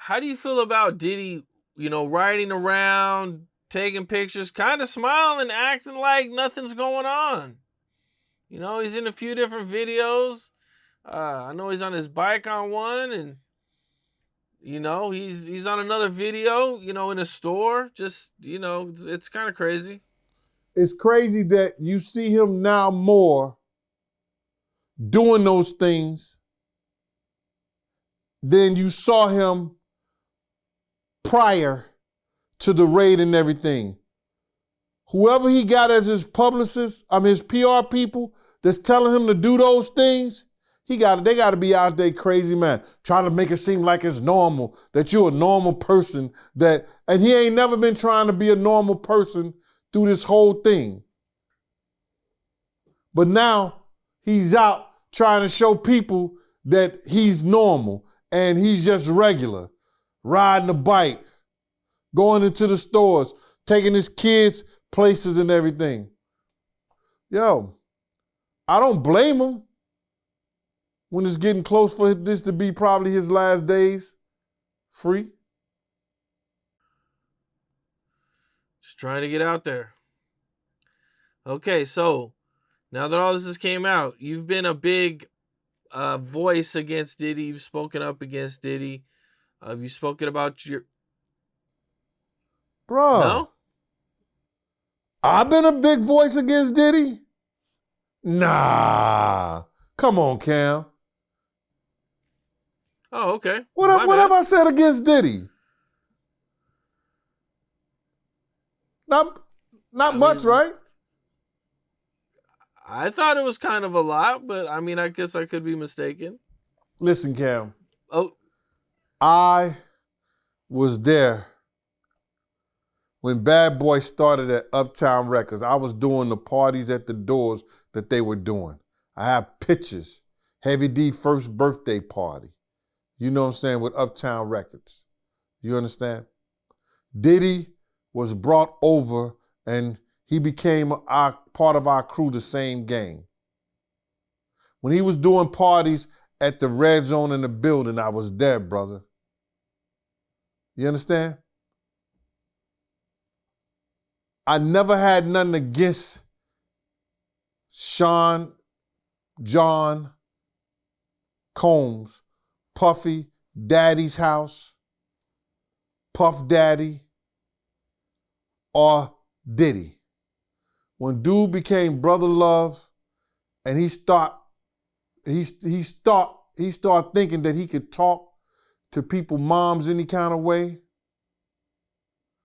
how do you feel about Diddy, riding around, taking pictures, kind of smiling, acting like nothing's going on? He's in a few different videos. I know he's on his bike on one, and he's on another video, in a store. Just, it's kind of crazy. It's crazy that you see him now more doing those things than you saw him prior to the raid and everything. Whoever he got as his publicist, his PR people that's telling him to do those things, they got to be out there crazy, man, trying to make it seem like it's normal, that you're a normal person, and he ain't never been trying to be a normal person through this whole thing. But now he's out trying to show people that he's normal and he's just regular, riding a bike, going into the stores, taking his kids places and everything. Yo, I don't blame him when it's getting close for this to be probably his last days free. Just trying to get out there. Okay, so now that all this has came out, you've been a big voice against Diddy. You've spoken up against Diddy. Have you spoken about your... Bruh. No? I've been a big voice against Diddy? Nah. Come on, Cam. Oh, okay. What have I said against Diddy? Not much, right? I thought it was kind of a lot, but I guess I could be mistaken. Listen, Cam. Oh. I was there when Bad Boy started at Uptown Records. I was doing the parties at the doors that they were doing. I have pictures. Heavy D first birthday party. You know what I'm saying, with Uptown Records. You understand? Diddy was brought over and he became part of our crew, the same gang. When he was doing parties at the Red Zone in the building, I was there, brother. You understand? I never had nothing against Sean, John, Combs, Puffy, Daddy's House, Puff Daddy, or Diddy. When dude became Brother Love and he started thinking that he could talk to people, moms, any kind of way,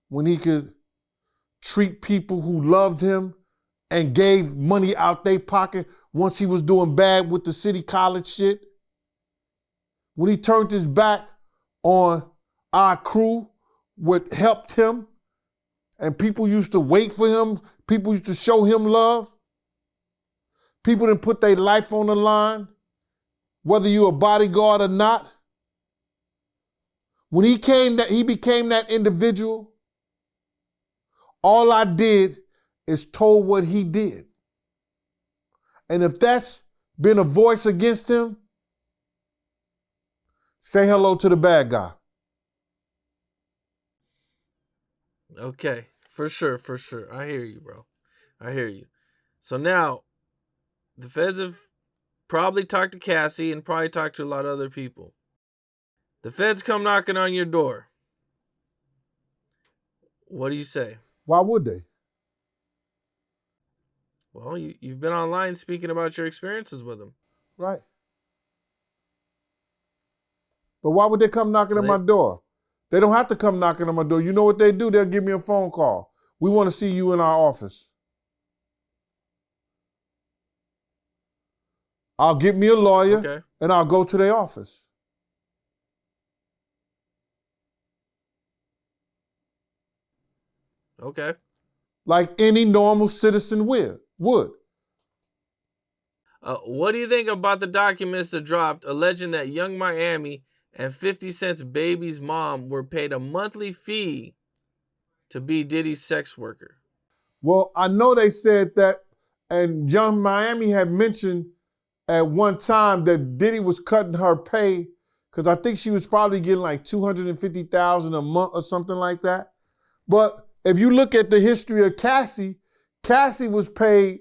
when he could treat people who loved him and gave money out their pocket once he was doing bad with the city college shit, when he turned his back on our crew, what helped him, and people used to wait for him, people used to show him love, people didn't put their life on the line, whether you're a bodyguard or not. When he became that individual, all I did is told what he did. And if that's been a voice against him, say hello to the bad guy. Okay, for sure. I hear you, bro. I hear you. So now, the feds have probably talked to Cassie and probably talked to a lot of other people. The feds come knocking on your door. What do you say? Why would they? Well, you've been online speaking about your experiences with him. Right. But why would they come knocking on my door? They don't have to come knocking on my door. You know what they do? They'll give me a phone call. We want to see you in our office. I'll get me a lawyer, and I'll go to their office. Okay. Like any normal citizen would. What do you think about the documents that dropped alleging that Young Miami and 50 Cent's baby's mom were paid a monthly fee to be Diddy's sex worker? Well, I know they said that, and Young Miami had mentioned at one time that Diddy was cutting her pay because I think she was probably getting like $250,000 a month or something like that. But if you look at the history of Cassie, Cassie was paid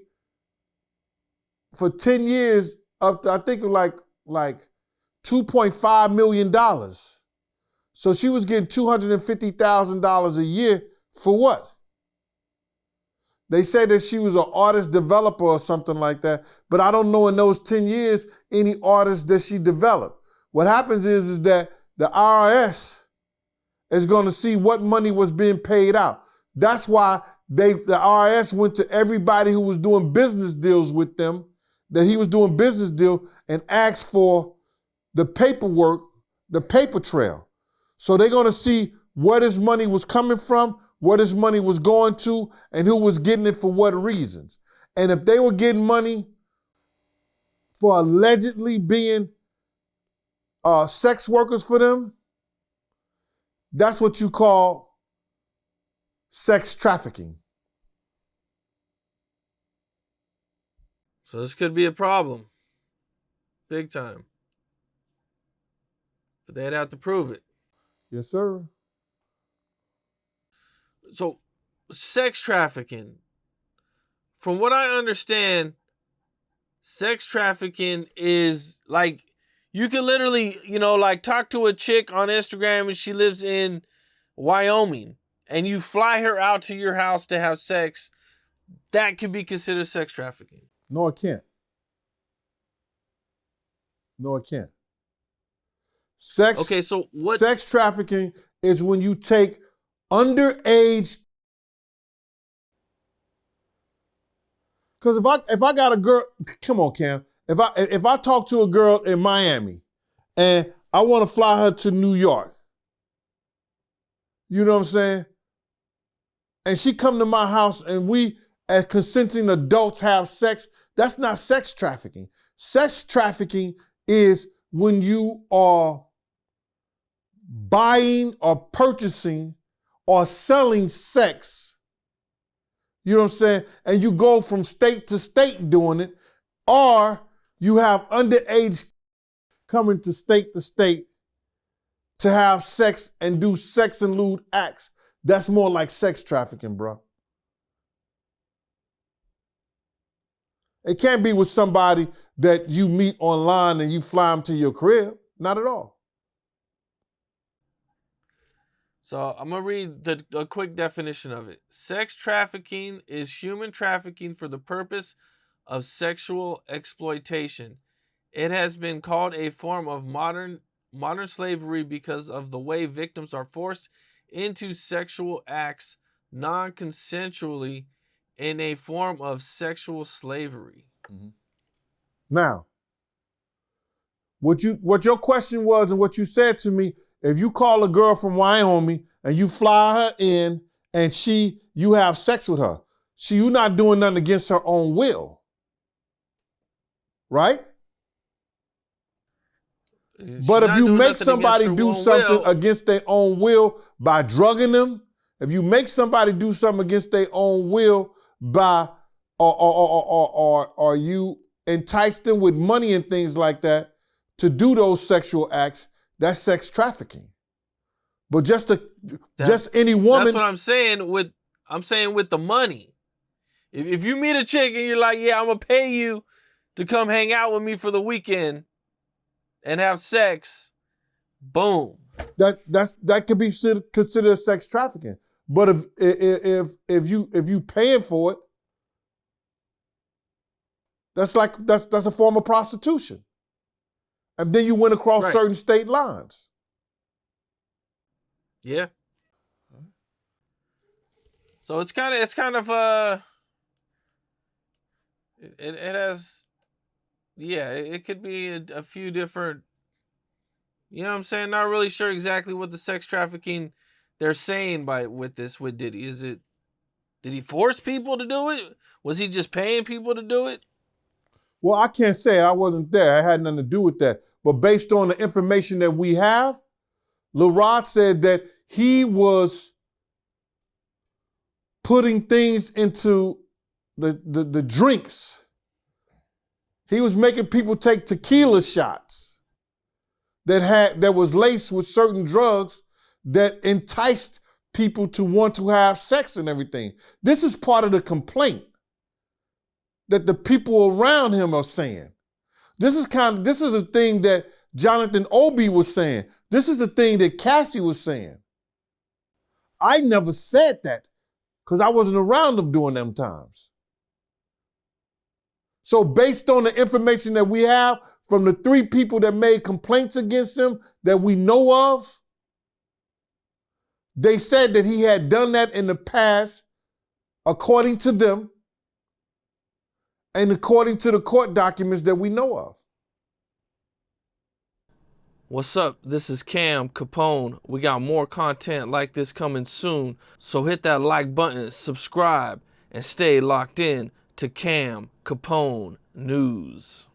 for 10 years up to, I think, like $2.5 million. So she was getting $250,000 a year for what? They say that she was an artist developer or something like that, but I don't know in those 10 years any artists that she developed. What happens is that the IRS is going to see what money was being paid out. That's why the IRS went to everybody who was doing business deals with them, that he was doing business deal, and asked for the paperwork, the paper trail. So they're going to see where this money was coming from, where this money was going to, and who was getting it for what reasons. And if they were getting money for allegedly being sex workers for them, that's what you call sex trafficking. So this could be a problem. Big time. But they'd have to prove it. Yes, sir. So, sex trafficking. From what I understand, sex trafficking is like, you can literally, like talk to a chick on Instagram and she lives in Wyoming and you fly her out to your house to have sex. That could be considered sex trafficking. No, it can't. No, it can't. Okay, so what? Sex trafficking is when you take underage. Because if I got a girl, come on, Cam. If I talk to a girl in Miami and I want to fly her to New York, you know what I'm saying? And she come to my house and we, as consenting adults, have sex, that's not sex trafficking. Sex trafficking is when you are buying or purchasing or selling sex. You know what I'm saying? And you go from state to state doing it, or you have underage coming to state to have sex and do sex and lewd acts. That's more like sex trafficking, bro. It can't be with somebody that you meet online and you fly them to your crib. Not at all. So I'm going to read a quick definition of it. Sex trafficking is human trafficking for the purpose of sexual exploitation. It has been called a form of modern slavery because of the way victims are forced into sexual acts non-consensually in a form of sexual slavery. Mm-hmm. Now, what your question was and what you said to me, if you call a girl from Wyoming and you fly her in and you have sex with her, you're not doing nothing against her own will, right? But if you make somebody do something against their own will by drugging them, if you make somebody do something against their own will by or you entice them with money and things like that to do those sexual acts, that's sex trafficking. But just any woman. That's what I'm saying with the money. If you meet a chick and you're like, yeah, I'm gonna pay you to come hang out with me for the weekend and have sex, boom. That could be considered sex trafficking. But if you paying for it, that's a form of prostitution. And then you went across certain state lines. Yeah. So it's kind of it has, yeah, it could be a few different, you know what I'm saying? Not really sure exactly what the sex trafficking they're saying with Diddy. Did he force people to do it? Was he just paying people to do it? Well, I can't say I wasn't there. I had nothing to do with that. But based on the information that we have, Lil Rod said that he was putting things into the drinks. He was making people take tequila shots. that was laced with certain drugs that enticed people to want to have sex and everything. This is part of the complaint that the people around him are saying. This is a thing that Jonathan Obi was saying. This is the thing that Cassie was saying. I never said that because I wasn't around them during them times. So based on the information that we have from the 3 people that made complaints against him that we know of, they said that he had done that in the past, according to them, and according to the court documents that we know of. What's up? This is Cam Capone. We got more content like this coming soon, so hit that like button, subscribe, and stay locked in to Cam Capone News.